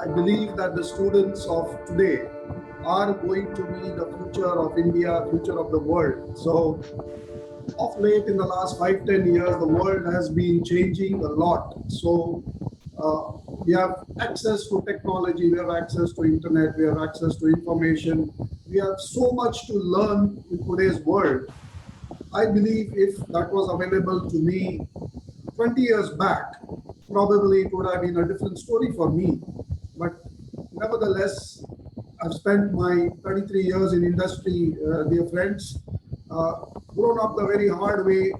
I believe that the students of today are going to be the future of India, future of the world. So, of late, in the last 5, 10 years, the world has been changing a lot. So, we have access to technology, we have access to internet, we have access to information. We have so much to learn in today's world. I believe if that was available to me 20 years back, probably it would have been a different story for me. But nevertheless, I've spent my 33 years in industry, dear friends, uh, grown up the very hard way.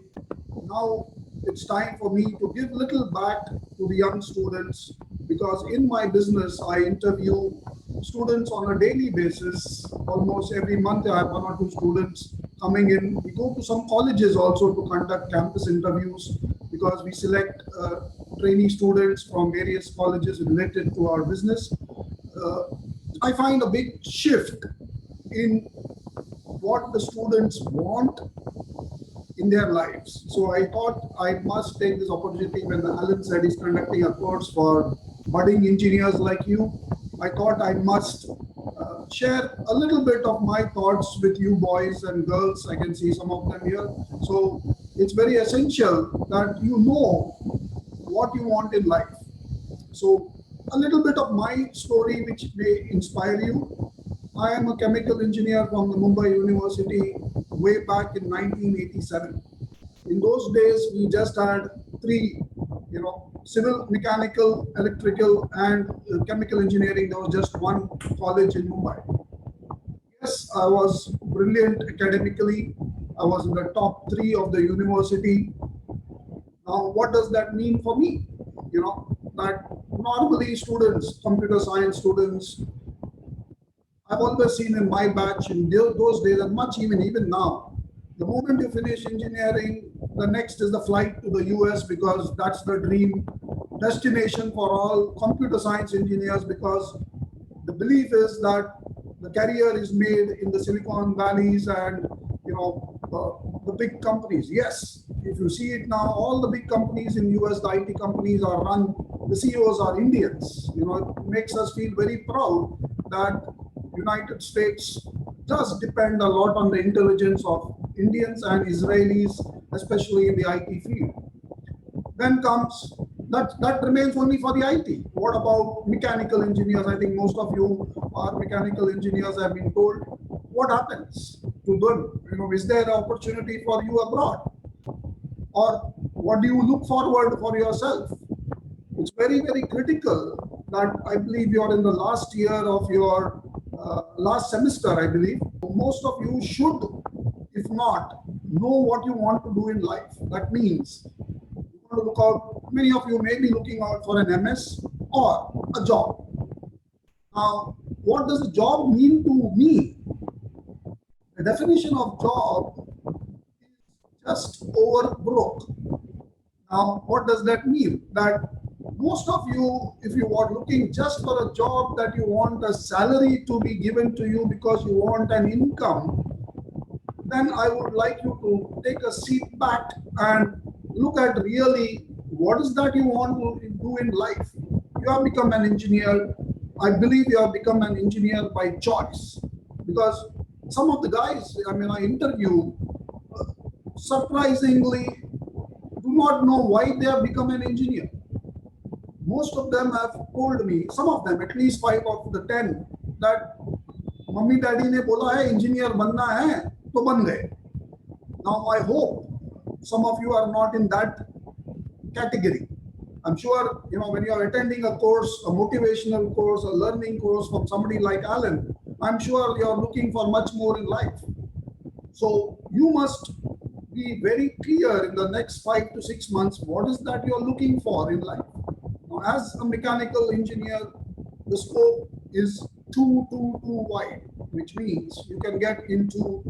Now it's time for me to give little back to the young students because in my business I interview students on a daily basis. Almost every month I have one or two students coming in. We go to some colleges also to conduct campus interviews because we select trainee students from various colleges related to our business. uh, I find a big shift in what the students want in their lives. So I thought I must take this opportunity when Alan said he's conducting a course for budding engineers like you. I thought I must share a little bit of my thoughts with you boys and girls. I can see some of them here. So it's very essential that you know what you want in life. So, a little bit of my story which may inspire you. I am a chemical engineer from the Mumbai University way back in 1987. In those days, we just had three, civil, mechanical, electrical, and chemical engineering. There was just one college in Mumbai. Yes, I was brilliant academically. I was in the top three of the university. Now, what does that mean for me? That normally students, computer science students, I've always seen in my batch in those days, and much even now, the moment you finish engineering, the next is the flight to the US because that's the dream destination for all computer science engineers because the belief is that the career is made in the Silicon Valleys and the big companies. Yes, if you see it now, all the big companies in US, the IT companies are run. The CEOs are Indians. It makes us feel very proud that United States does depend a lot on the intelligence of Indians and Israelis, especially in the IT field. Then comes that remains only for the IT. What about mechanical engineers? I think most of you are mechanical engineers have been told. What happens to them? Is there an opportunity for you abroad? Or what do you look forward for yourself? It's very, very critical that I believe you're in the last year of your last semester, I believe. Most of you should, if not, know what you want to do in life. That means you want to look out, many of you may be looking out for an MS or a job. Now, what does a job mean to me? The definition of job is just over broke. Now, what does that mean? That most of you, if you are looking just for a job that you want a salary to be given to you because you want an income, then I would like you to take a seat back and look at really what is that you want to do in life. You have become an engineer. I believe you have become an engineer by choice because some of the guys, I interview, surprisingly do not know why they have become an engineer. Most of them have told me, some of them, at least 5 of the 10, that mummy daddy ने बोला है engineer बनना है तो बन गए. Now I hope some of you are not in that category. I'm sure when you are attending a course, a motivational course, a learning course from somebody like Alan, I'm sure you are looking for much more in life. So you must be very clear in the next 5 to 6 months what is that you're looking for in life. Now, as a mechanical engineer, the scope is too wide, which means you can get into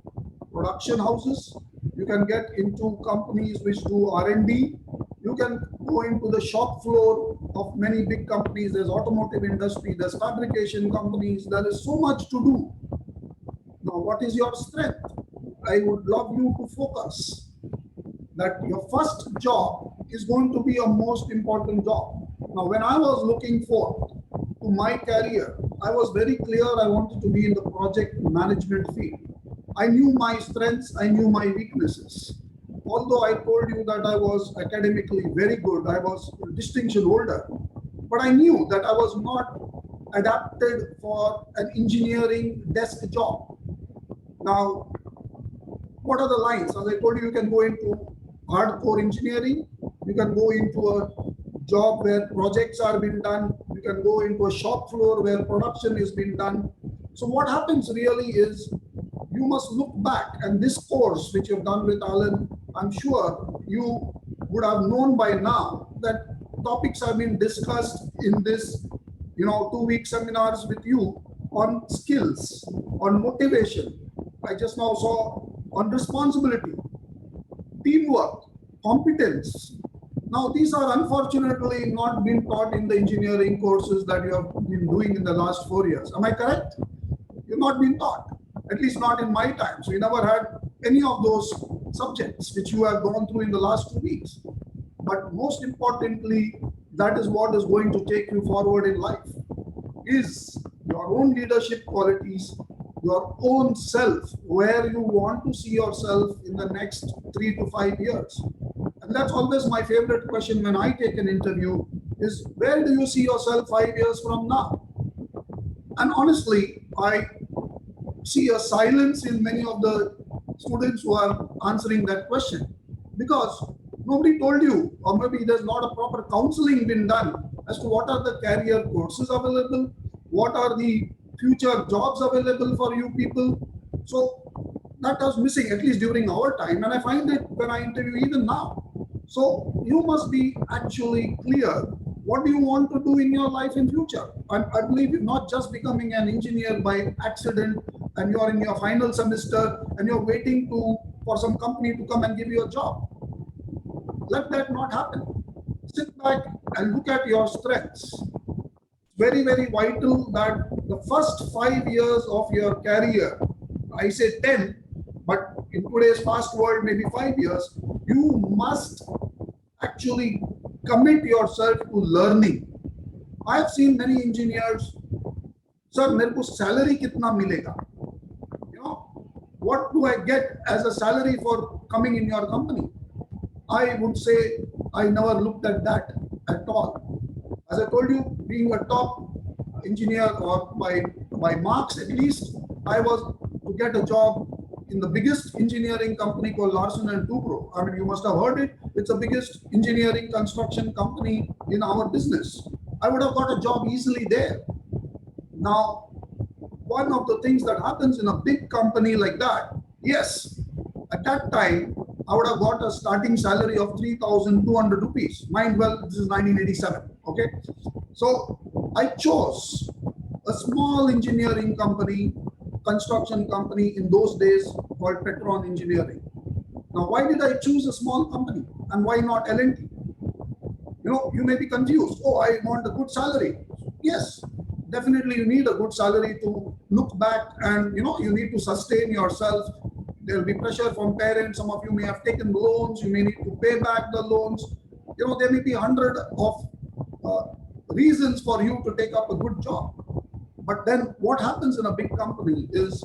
production houses, you can get into companies which do R&D, you can go into the shop floor of many big companies. There's automotive industry, there's fabrication companies, there is so much to do. Now, what is your strength? I would love you to focus that your first job is going to be a most important job. Now, when I was looking for to my career, I was very clear I wanted to be in the project management field. I knew my strengths, I knew my weaknesses. Although I told you that I was academically very good, I was a distinction holder, but I knew that I was not adapted for an engineering desk job. Now, what are the lines? As I told you, you can go into hardcore engineering, you can go into a job where projects are being done, you can go into a shop floor where production is being done. So what happens really is you must look back, and this course which you've done with Alan, I'm sure you would have known by now that topics have been discussed in this 2-week seminars with you on skills, on motivation. I just now saw on responsibility, teamwork, competence. Now, these are unfortunately not being taught in the engineering courses that you have been doing in the last 4 years. Am I correct? You've not been taught, at least not in my time. So you never had any of those subjects which you have gone through in the last 2 weeks. But most importantly, that is what is going to take you forward in life, is your own leadership qualities, your own self, where you want to see yourself in the next 3 to 5 years. And that's always my favorite question when I take an interview is, where do you see yourself 5 years from now? And honestly, I see a silence in many of the students who are answering that question, because nobody told you, or maybe there's not a proper counseling been done as to what are the career courses available, what are the future jobs available for you people. So that was missing, at least during our time, and I find it when I interview even now. So you must be actually clear, what do you want to do in your life in future? And I believe you're not just becoming an engineer by accident and you're in your final semester and you're waiting for some company to come and give you a job. Let that not happen. Sit back and look at your strengths. Very, very vital that the first 5 years of your career, I say 10, but in today's fast world, maybe 5 years, you must actually commit yourself to learning. I have seen many engineers, sir, मेरे को salary कितना मिलेगा? What do I get as a salary for coming in your company? I would say I never looked at that at all. As I told you, being a top engineer, or by marks at least, I was to get a job in the biggest engineering company called Larsen and Toubro. I mean, you must have heard it. It's the biggest engineering construction company in our business. I would have got a job easily there. Now, one of the things that happens in a big company like that, yes, at that time, I would have got a starting salary of 3,200 rupees. Mind well, this is 1987, okay? So I chose a small engineering company, construction company in those days called Petron Engineering. Now, why did I choose a small company and why not L&T? You may be confused. Oh, I want a good salary. Yes, definitely you need a good salary to look back and, you need to sustain yourself. There will be pressure from parents. Some of you may have taken loans. You may need to pay back the loans. There may be 100 of reasons for you to take up a good job. But then what happens in a big company is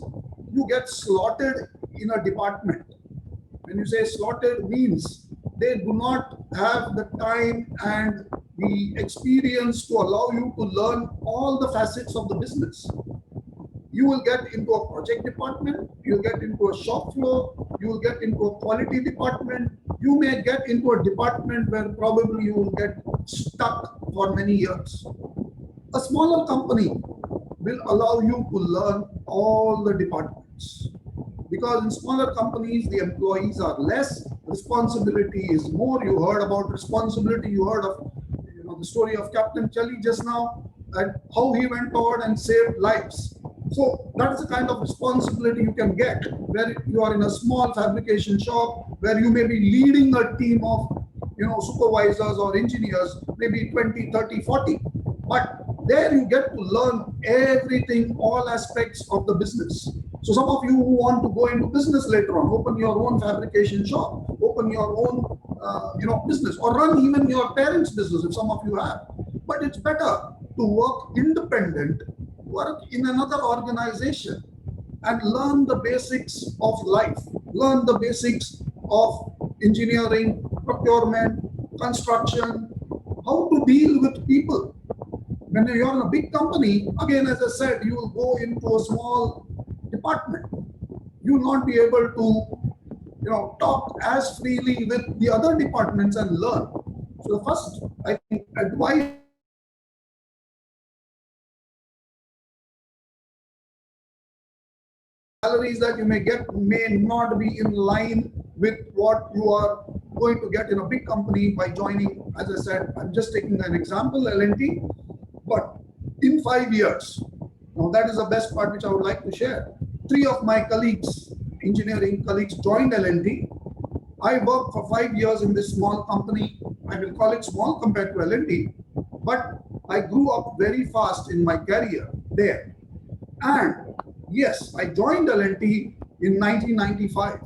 you get slotted in a department. When you say slotted, means they do not have the time and the experience to allow you to learn all the facets of the business. You will get into a project department, you'll get into a shop floor, you will get into a quality department, you may get into a department where probably you will get stuck for many years. A smaller company will allow you to learn all the departments, because in smaller companies, the employees are less, responsibility is more. You heard about responsibility, you heard of the story of Captain Kelly just now, and how he went out and saved lives. So that is the kind of responsibility you can get where you are in a small fabrication shop, where you may be leading a team of supervisors or engineers, maybe 20, 30, 40. But there you get to learn everything, all aspects of the business. So some of you who want to go into business later on, open your own fabrication shop, open your own business, or run even your parents' business if some of you have. But it's better to work independent, work in another organization, and learn the basics of life, learn the basics of engineering, procurement, construction, how to deal with people. When you're in a big company, again, as I said, you will go into a small department. You will not be able to, talk as freely with the other departments and learn. So the first, I think, advice salaries that you may get may not be in line with what you are going to get in a big company by joining. As I said, I'm just taking an example, L&T, but in 5 years, now that is the best part which I would like to share. Three of my colleagues, engineering colleagues, joined L&T. I worked for 5 years in this small company. I will call it small compared to L&T, but I grew up very fast in my career there. And yes, I joined L&T in 1995,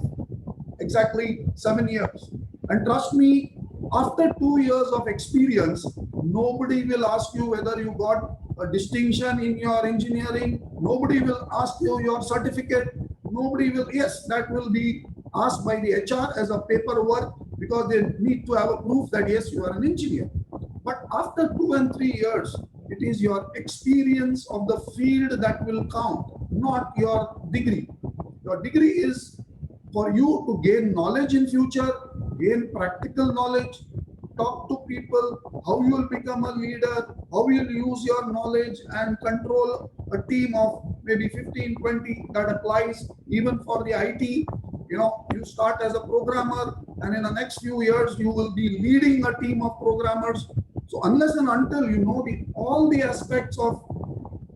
exactly 7 years. And trust me, after 2 years of experience, nobody will ask you whether you got a distinction in your engineering. Nobody will ask you your certificate. Nobody will, yes, that will be asked by the HR as a paperwork because they need to have a proof that yes, you are an engineer. But after 2 and 3 years, it is your experience of the field that will count, not your degree. Your degree is for you to gain knowledge in future, gain practical knowledge, talk to people, how you will become a leader, how you will use your knowledge and control a team of maybe 15, 20. That applies even for the IT. You start as a programmer, and in the next few years, you will be leading a team of programmers. So unless and until you know all the aspects of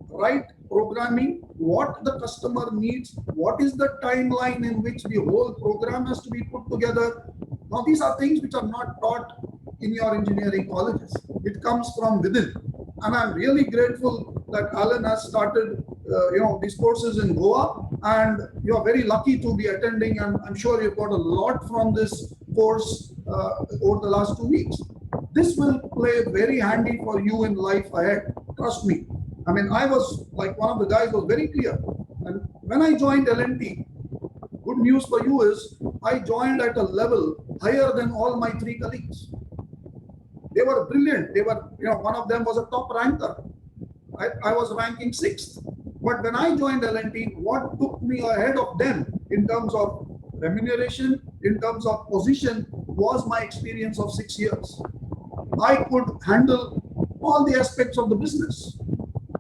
right programming, what the customer needs, what is the timeline in which the whole program has to be put together. Now, these are things which are not taught in your engineering colleges. It comes from within. And I'm really grateful that Alan has started, these courses in Goa, and you're very lucky to be attending. And I'm sure you've got a lot from this course over the last 2 weeks. This will play very handy for you in life ahead. Trust me. I mean, I was like one of the guys was very clear. And when I joined L&T, good news for you is I joined at a level higher than all my 3 colleagues. They were brilliant. They were, one of them was a top ranker. I was ranking 6th. But when I joined L&T, what took me ahead of them in terms of remuneration, in terms of position, was my experience of 6 years. I could handle all the aspects of the business.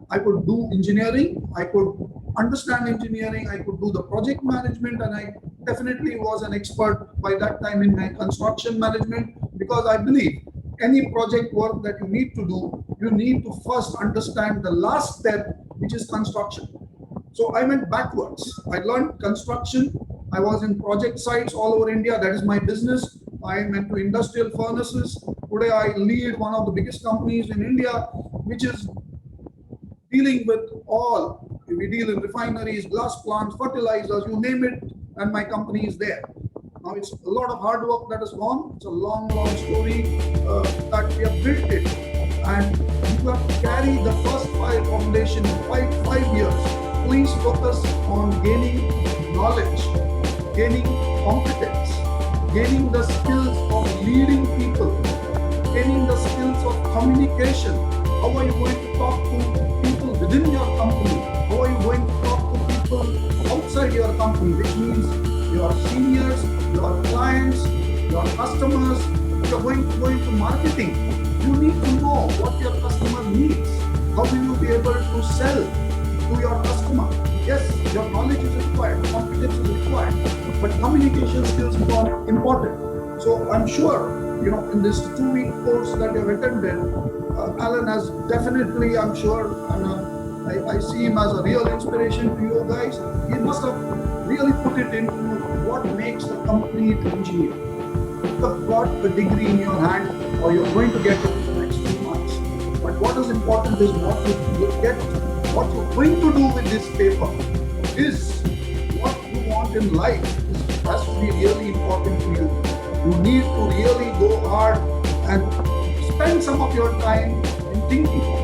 I could do engineering, I could understand engineering, I could do the project management, and I definitely was an expert by that time in my construction management, because I believe any project work that you need to do, you need to first understand the last step, which is construction. So I went backwards. I learned construction. I was in project sites all over India. That is my business. I went to industrial furnaces. Today I lead one of the biggest companies in India, which is dealing with all. We deal in refineries, glass plants, fertilizers, you name it, and my company is there. Now it's a lot of hard work that has gone. It's a long, long story that we have built it. And you have to carry the first 5 foundation in 5 years. Please focus on gaining knowledge, gaining competence, gaining the skills of leading people, gaining the skills of communication. How are you going to talk to people within your company? How are you going to talk to people outside your company, which means your seniors, your clients, your customers? You're going to go into marketing. You need to know what your customer needs. How will you be able to sell to your customer? Yes, your knowledge is required, competence is required, but communication skills are important. So I'm sure, in this 2-week course that you've attended, Alan has definitely, I'm sure, and I see him as a real inspiration to you guys. He must have really put it into what makes the complete engineer. You've got a degree in your hand, or you're going to get it in the next 2 months. But what is important is what you get, what you're going to do with this paper is what you want in life. This has to be really important to you. You need to really go hard and spend some of your time in thinking.